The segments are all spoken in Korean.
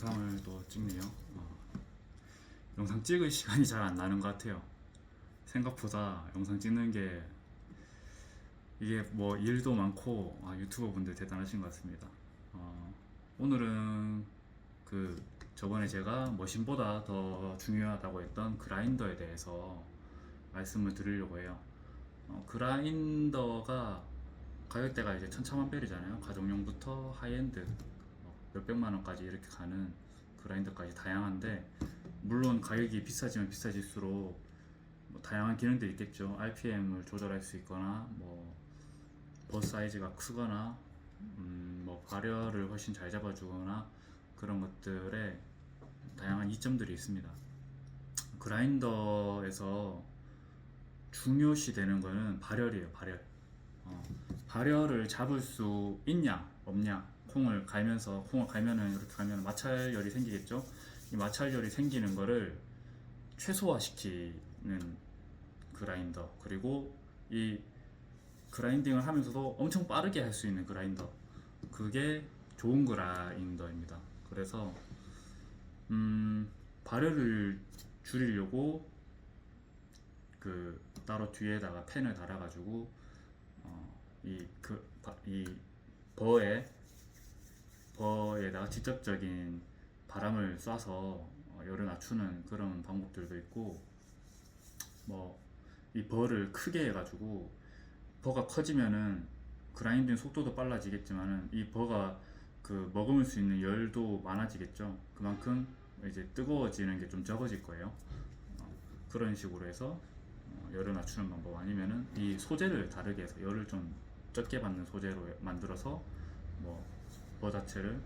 영상을 또 찍네요. 영상 찍을 시간이 잘 안 나는 것 같아요. 생각보다 영상 찍는 게 이게 뭐 일도 많고 유튜버 분들 대단하신 것 같습니다. 오늘은 그 저번에 제가 머신보다 더 중요하다고 했던 그라인더에 대해서 말씀을 드리려고 해요. 그라인더가 가격대가 이제 천차만별이잖아요. 가정용부터 하이엔드 몇백만 원까지 이렇게 가는 그라인더까지 다양한데, 물론 가격이 비싸지면 비싸질수록 뭐 다양한 기능들이 있겠죠. RPM을 조절할 수 있거나 버 사이즈가 크거나 뭐 발열을 훨씬 잘 잡아주거나 그런 것들에 다양한 이점들이 있습니다. 그라인더에서 중요시 되는 거는 발열이에요. 발열을 잡을 수 있냐 없냐. 콩을 갈면은 이렇게 갈면 마찰열이 생기겠죠. 이 마찰열이 생기는 거를 최소화시키는 그라인더, 그리고 이 그라인딩을 하면서도 엄청 빠르게 할 수 있는 그라인더, 그게 좋은 그라인더입니다. 그래서 발열을 줄이려고 따로 뒤에다가 펜을 달아가지고 이 버에다가 직접적인 바람을 쏴서 열을 낮추는 그런 방법들도 있고, 이 버를 크게 해가지고, 버가 커지면은 그라인딩 속도도 빨라지겠지만은 이 버가 머금을 수 있는 열도 많아지겠죠. 그만큼 이제 뜨거워지는 게 좀 적어질 거예요. 그런 식으로 해서 열을 낮추는 방법, 아니면은 이 소재를 다르게 해서 열을 좀 적게 받는 소재로 만들어서 버 자체를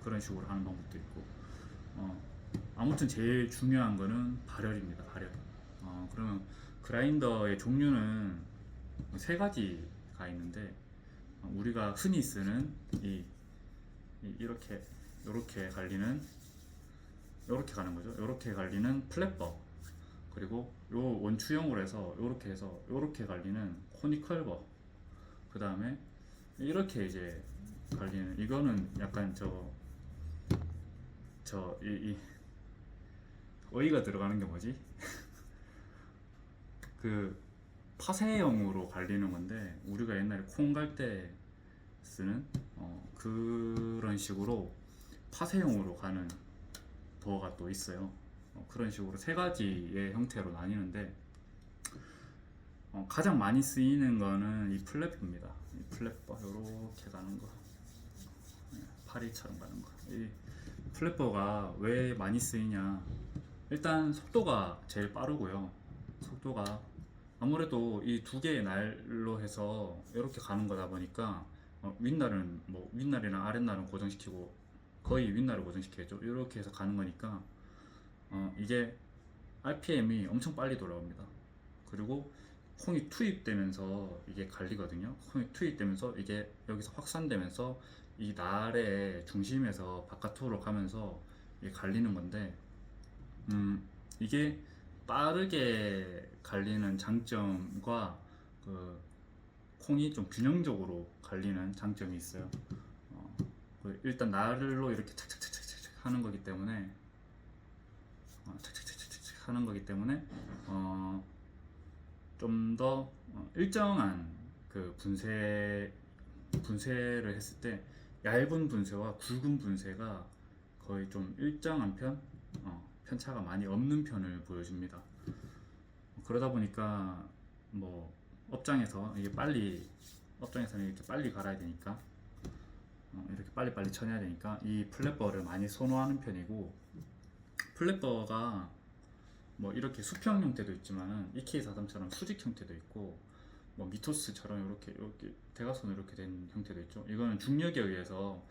그런 식으로 하는 방법도 있고, 아무튼 제일 중요한 거는 발열입니다. 발열. 그러면 그라인더의 종류는 세 가지가 있는데, 우리가 흔히 쓰는 이렇게 갈리는, 이렇게 가는 거죠. 이렇게 갈리는 플랫버, 그리고 요 원추형으로 해서 이렇게 갈리는 코니컬버, 그 다음에 이렇게 이제 갈리는, 이거는 약간 이 어이가 들어가는 게 뭐지? 파쇄형으로 갈리는 건데, 우리가 옛날에 콩 갈 때 쓰는 그런 식으로 파쇄형으로 가는 버가 또 있어요. 그런 식으로 세 가지의 형태로 나뉘는데, 가장 많이 쓰이는 거는 이 플랫입니다. 이 플랫버, 이렇게 가는 거, 파리처럼 가는 거. 이 플랫버가 왜 많이 쓰이냐? 일단 속도가 제일 빠르고요. 속도가 아무래도 이 두 개의 날로 해서 이렇게 가는 거다 보니까 윗날이나 아랫날은 고정시키고, 거의 윗날을 고정시켜야죠. 이렇게 해서 가는 거니까 이게 RPM이 엄청 빨리 돌아옵니다. 그리고 콩이 투입되면서 이게 갈리거든요. 콩이 투입되면서 이게 여기서 확산되면서 이 날의 중심에서 바깥으로 가면서 이게 갈리는 건데, 이게 빠르게 갈리는 장점과 콩이 좀 균형적으로 갈리는 장점이 있어요. 일단 날로 이렇게 착착착착착 하는 거기 때문에 좀 더 일정한 분쇄를 했을 때 얇은 분쇄와 굵은 분쇄가 거의 좀 일정한 편차가 많이 없는 편을 보여줍니다. 그러다 보니까 업장에서는 이렇게 빨리 갈아야 되니까, 이렇게 빨리 쳐내야 되니까 이 플랫버를 많이 선호하는 편이고, 플랫버가 이렇게 수평 형태도 있지만은 EK43처럼 수직 형태도 있고, 미토스처럼 이렇게 대각선으로 이렇게 된 형태도 있죠. 이거는 중력에 의해서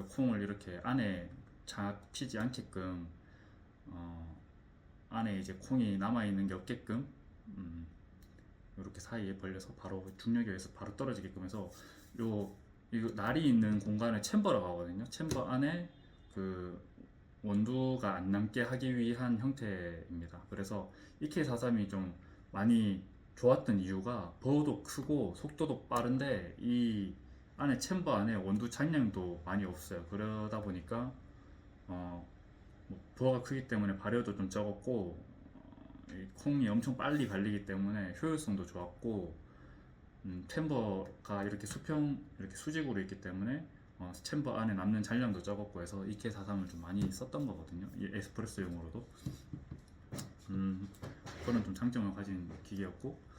콩을 이렇게 안에 잡히지 않게끔, 안에 이제 콩이 남아 있는 게 없게끔 이렇게 사이에 벌려서 바로 중력에 의해서 바로 떨어지게끔 해서, 이거 날이 있는 공간을 챔버라고 하거든요. 챔버 안에 원두가 안 남게 하기 위한 형태입니다. 그래서 EK43이 좀 많이 좋았던 이유가 버도 크고 속도도 빠른데 이 안에 챔버 안에 원두 잔량도 많이 없어요. 그러다 보니까 뭐 부하가 크기 때문에 발열도 좀 적었고 이 콩이 엄청 빨리 갈리기 때문에 효율성도 좋았고 챔버가 이렇게 수평 이렇게 수직으로 있기 때문에 챔버 안에 남는 잔량도 적었고 해서 EK43을 좀 많이 썼던 거거든요. 이 에스프레소용으로도 그런 좀 장점을 가진 기계였고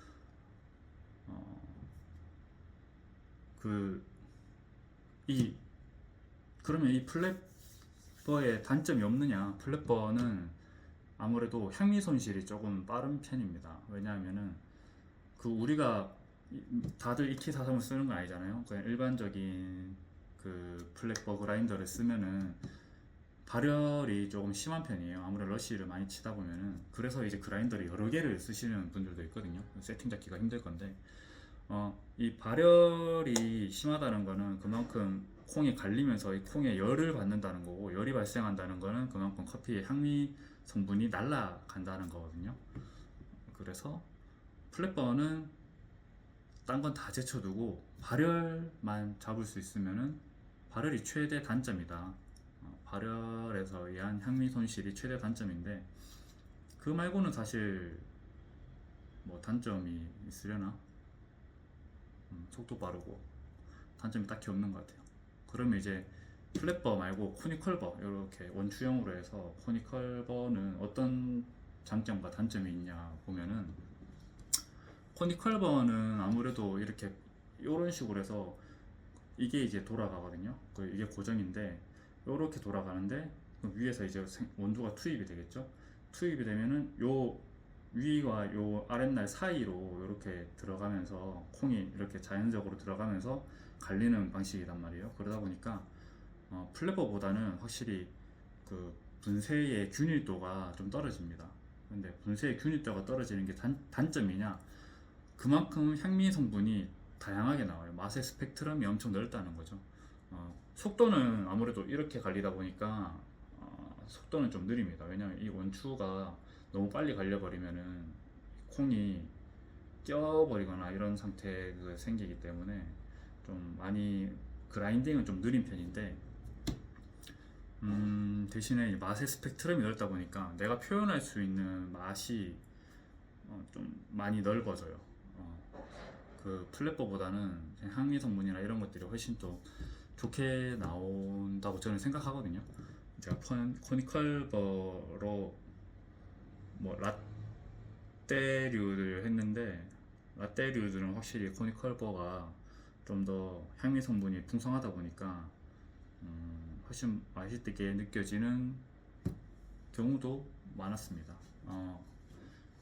그러면 이 플랫버의 단점이 없느냐? 플랫버는 아무래도 향미 손실이 조금 빠른 편입니다. 왜냐하면은 우리가 다들 EK43을 쓰는 건 아니잖아요. 그냥 일반적인 그 플랫버 그라인더를 쓰면은 발열이 조금 심한 편이에요. 아무래도 러쉬를 많이 치다 보면은. 그래서 이제 그라인더를 여러 개를 쓰시는 분들도 있거든요. 세팅 잡기가 힘들 건데 이 발열이 심하다는 거는 그만큼 콩이 갈리면서 이 콩에 열을 받는다는 거고, 열이 발생한다는 거는 그만큼 커피의 향미 성분이 날아간다는 거거든요. 그래서 플랫버는 딴 건 다 제쳐두고 발열만 잡을 수 있으면은 발열이 최대 단점이다. 발열에서 의한 향미 손실이 최대 단점인데 그 말고는 사실 뭐 단점이 있으려나? 속도 빠르고 단점이 딱히 없는 것 같아요. 그러면 이제 플랫버 말고 코니컬버 이렇게 원추형으로 해서 코니컬버는 어떤 장점과 단점이 있냐 보면은 코니컬버는 아무래도 이렇게 이런 식으로 해서 이게 이제 돌아가거든요. 이게 고정인데 이렇게 돌아가는데 위에서 이제 원두가 투입이 되겠죠. 투입이 되면은 요 위와 요 아랫날 사이로 이렇게 들어가면서 콩이 이렇게 자연적으로 들어가면서 갈리는 방식이란 말이에요. 그러다 보니까 플랫버보다는 확실히 그 분쇄의 균일도가 좀 떨어집니다. 근데 분쇄의 균일도가 떨어지는 게 단점이냐? 그만큼 향미 성분이 다양하게 나와요. 맛의 스펙트럼이 엄청 넓다는 거죠. 속도는 아무래도 이렇게 갈리다 보니까 속도는 좀 느립니다. 왜냐하면 이 원추가 너무 빨리 갈려버리면은 콩이 껴버리거나 이런 상태가 생기기 때문에 좀 많이 그라인딩은 좀 느린 편인데 대신에 맛의 스펙트럼이 넓다 보니까 내가 표현할 수 있는 맛이 좀 많이 넓어져요. 그 플랫버보다는 향미 성분이나 이런 것들이 훨씬 또 좋게 나온다고 저는 생각하거든요. 제가 코니컬버로 뭐 라떼류를 했는데 라떼류들은 확실히 코니컬버가 좀 더 향미 성분이 풍성하다 보니까 훨씬 맛있게 느껴지는 경우도 많았습니다.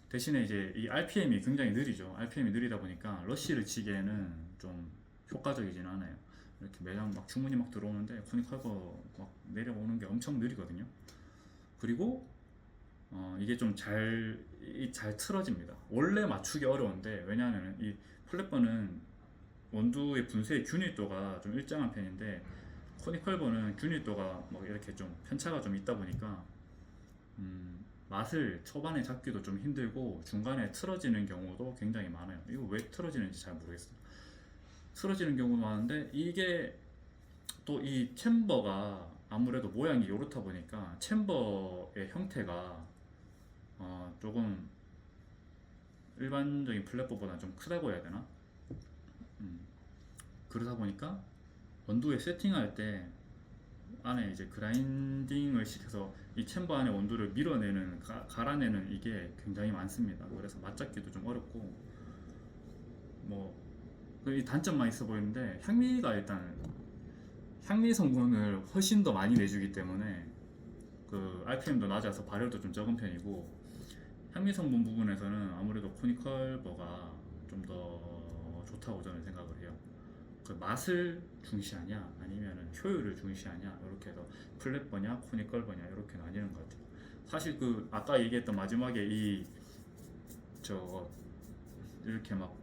대신에 이제 이 RPM이 굉장히 느리죠. RPM이 느리다 보니까 러쉬를 치기에는 좀 효과적이진 않아요. 이렇게 매장 막 주문이 막 들어오는데 코니컬버 막 내려오는 게 엄청 느리거든요. 그리고 이게 좀 잘 틀어집니다. 원래 맞추기 어려운데 왜냐하면 이 플랫버는 원두의 분쇄의 균일도가 좀 일정한 편인데 코니컬버는 균일도가 뭐 이렇게 좀 편차가 좀 있다 보니까 맛을 초반에 잡기도 좀 힘들고 중간에 틀어지는 경우도 굉장히 많아요. 이거 왜 틀어지는지 잘 모르겠어요. 틀어지는 경우도 많은데 이게 또 이 챔버가 아무래도 모양이 요렇다 보니까 챔버의 형태가 조금 일반적인 플랫버보다 좀 크다고 해야 되나? 그러다 보니까 원두에 세팅할 때 안에 이제 그라인딩을 시켜서 이 챔버 안에 원두를 밀어내는 갈아내는 이게 굉장히 많습니다. 그래서 맛잡기도 좀 어렵고 뭐 이 단점만 있어 보이는데 향미가 일단 향미 성분을 훨씬 더 많이 내주기 때문에 그 RPM도 낮아서 발열도 좀 적은 편이고 향미 성분 부분에서는 아무래도 코니컬버가 좀 더 좋다고 저는 생각을 해요. 그 맛을 중시하냐 아니면 효율을 중시하냐 이렇게 해서 플랫버냐 코니컬버냐 이렇게 나뉘는 것 같아요. 사실 그 아까 얘기했던 마지막에 이렇게 막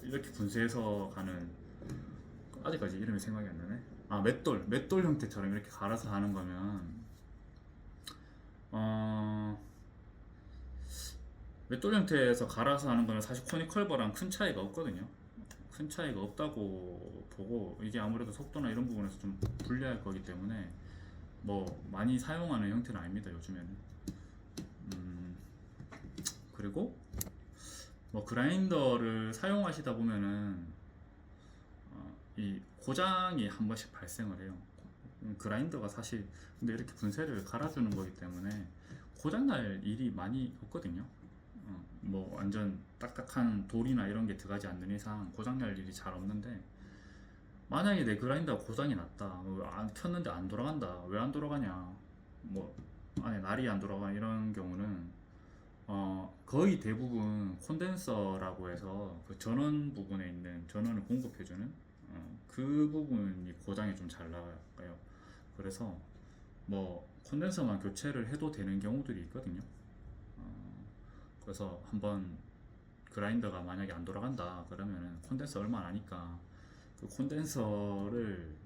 이렇게 분쇄해서 가는 아직까지 이름이 생각이 안 나네. 맷돌 형태처럼 이렇게 갈아서 하는 거면 맷돌 형태에서 갈아서 하는 거는 사실 코니컬버랑 큰 차이가 없거든요. 큰 차이가 없다고 보고 이게 아무래도 속도나 이런 부분에서 좀 불리할 거기 때문에 뭐 많이 사용하는 형태는 아닙니다 요즘에는. 그리고 뭐 그라인더를 사용하시다 보면은 이 고장이 한 번씩 발생을 해요. 그라인더가 사실 근데 이렇게 분쇄를 갈아주는 거기 때문에 고장날 일이 많이 없거든요. 뭐 완전 딱딱한 돌이나 이런 게 들어가지 않는 이상 고장날 일이 잘 없는데, 만약에 내 그라인더가 고장이 났다, 안 켰는데 안 돌아간다, 왜 안 돌아가냐, 뭐 안에 날이 안 돌아가, 이런 경우는 거의 대부분 콘덴서라고 해서 그 전원 부분에 있는 전원을 공급해주는 그 부분이 고장이 좀 잘 나가요. 그래서 뭐 콘덴서만 교체를 해도 되는 경우들이 있거든요. 그래서 한번 그라인더가 만약에 안 돌아간다 그러면은 콘덴서 얼마 안 하니까 그 콘덴서를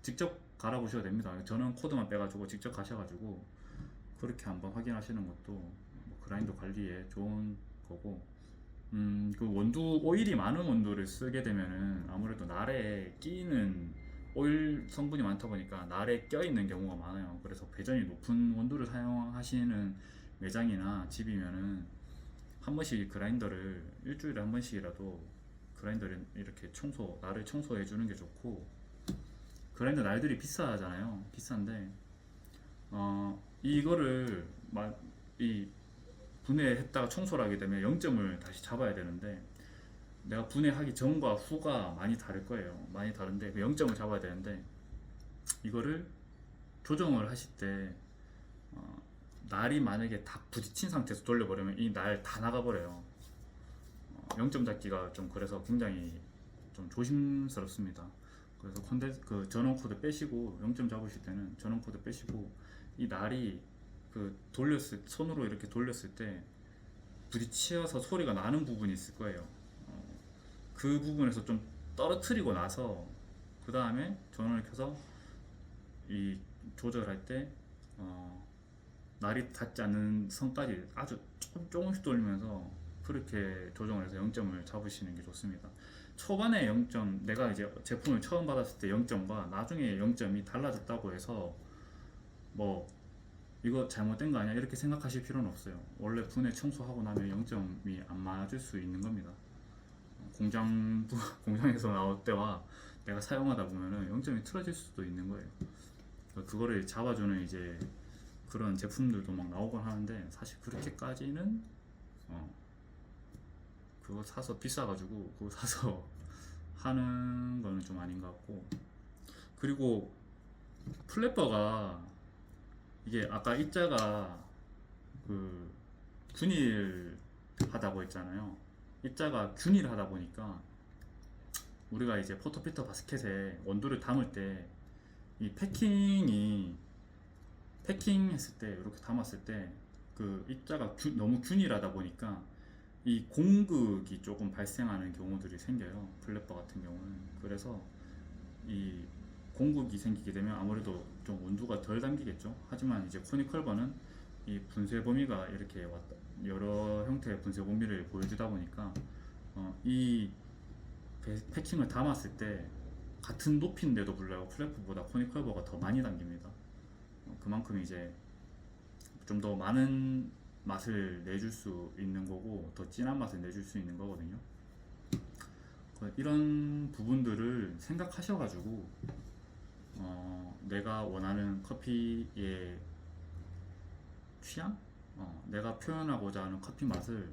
직접 갈아보셔도 됩니다. 전원 코드만 빼가지고 직접 가셔가지고 그렇게 한번 확인하시는 것도 뭐 그라인더 관리에 좋은 거고, 그 원두 오일이 많은 원두를 쓰게 되면은 아무래도 날에 끼는 오일 성분이 많다 보니까 날에 껴 있는 경우가 많아요. 그래서 배전이 높은 원두를 사용하시는 매장이나 집이면은 한 번씩 그라인더를 일주일에 한 번씩이라도 그라인더를 이렇게 날을 청소해 주는 게 좋고, 그라인더 날들이 비싸잖아요. 비싼데 이거를 이 분해했다가 청소를 하게 되면 0점을 다시 잡아야 되는데, 내가 분해하기 전과 후가 많이 다를 거예요. 많이 다른데 그 0점을 잡아야 되는데, 이거를 조정을 하실 때 날이 만약에 다 부딪힌 상태에서 돌려버리면 이 날 다 나가버려요. 0점 잡기가 좀 그래서 굉장히 좀 조심스럽습니다. 그래서 그 전원 코드 빼시고 0점 잡으실 때는 전원 코드 빼시고, 이 날이 그 손으로 이렇게 돌렸을 때 부딪혀서 소리가 나는 부분이 있을 거예요. 그 부분에서 좀 떨어뜨리고 나서 그 다음에 전원을 켜서 이 조절할 때 날이 닿지 않는 선까지 아주 조금씩 돌리면서 그렇게 조정을 해서 0점을 잡으시는 게 좋습니다. 초반에 0점, 내가 이제 제품을 처음 받았을 때 0점과 나중에 0점이 달라졌다고 해서 뭐 이거 잘못된 거 아니야 이렇게 생각하실 필요는 없어요. 원래 분해 청소하고 나면 0점이 안 맞을 수 있는 겁니다. 공장에서 나올 때와 내가 사용하다 보면은 0점이 틀어질 수도 있는 거예요. 그거를 잡아주는 이제 그런 제품들도 막 나오곤 하는데, 사실 그렇게까지는 그거 사서 비싸가지고 그거 사서 하는 거는 좀 아닌 것 같고. 그리고 플랫버가 이게 아까 입자가 그 균일하다고 했잖아요. 입자가 균일하다 보니까 우리가 이제 포토피터 바스켓에 원두를 담을 때 이 패킹했을 때 이렇게 담았을 때 그 입자가 너무 균일하다 보니까 이 공극이 조금 발생하는 경우들이 생겨요. 플랫버 같은 경우는. 그래서 이 공극이 생기게 되면 아무래도 좀 원두가 덜 담기겠죠. 하지만 이제 코니컬버는 이 분쇄 범위가 이렇게 여러 형태의 분쇄 범위를 보여주다 보니까 이 패킹을 담았을 때 같은 높이인데도 불구하고 플랫버보다 코니컬버가 더 많이 담깁니다. 그만큼 이제 좀 더 많은 맛을 내줄 수 있는 거고, 더 진한 맛을 내줄 수 있는 거거든요. 이런 부분들을 생각하셔가지고 내가 원하는 커피의 취향? 내가 표현하고자 하는 커피 맛을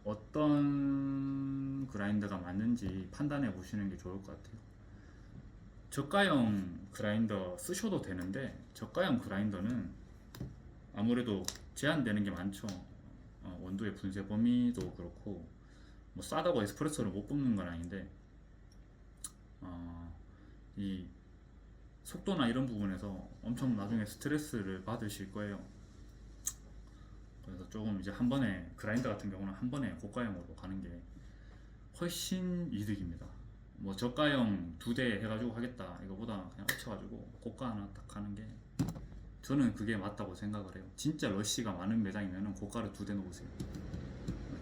어떤 그라인더가 맞는지 판단해 보시는 게 좋을 것 같아요. 저가형 그라인더 쓰셔도 되는데, 저가형 그라인더는 아무래도 제한되는 게 많죠. 원두의 분쇄 범위도 그렇고, 뭐 싸다고 에스프레소를 못 볶는 건 아닌데 이 속도나 이런 부분에서 엄청 나중에 스트레스를 받으실 거예요. 그래서 조금 이제 한 번에 그라인더 같은 경우는 한 번에 고가형으로 가는 게 훨씬 이득입니다. 뭐 저가형 2대 해가지고 하겠다 이거보다 그냥 합쳐가지고 고가 하나 딱 하는 게, 저는 그게 맞다고 생각을 해요. 진짜 러쉬가 많은 매장이면 고가를 2대 놓으세요.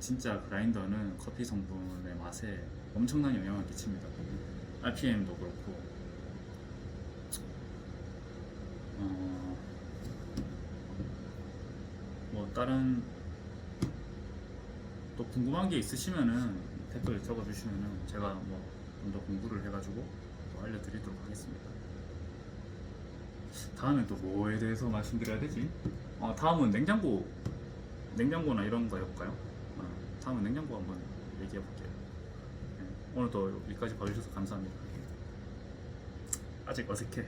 진짜 그라인더는 커피 성분의 맛에 엄청난 영향을 끼칩니다. RPM도 그렇고. 다른 또 궁금한 게 있으시면은 댓글 적어주시면은 제가 뭐 좀 더 공부를 해가지고 또 알려드리도록 하겠습니다. 다음에 또 뭐에 대해서 말씀드려야 되지? 다음은 냉장고나 이런 거 해볼까요? 다음은 냉장고 한번 얘기해 볼게요. 오늘도 여기까지 봐주셔서 감사합니다. 아직 어색해.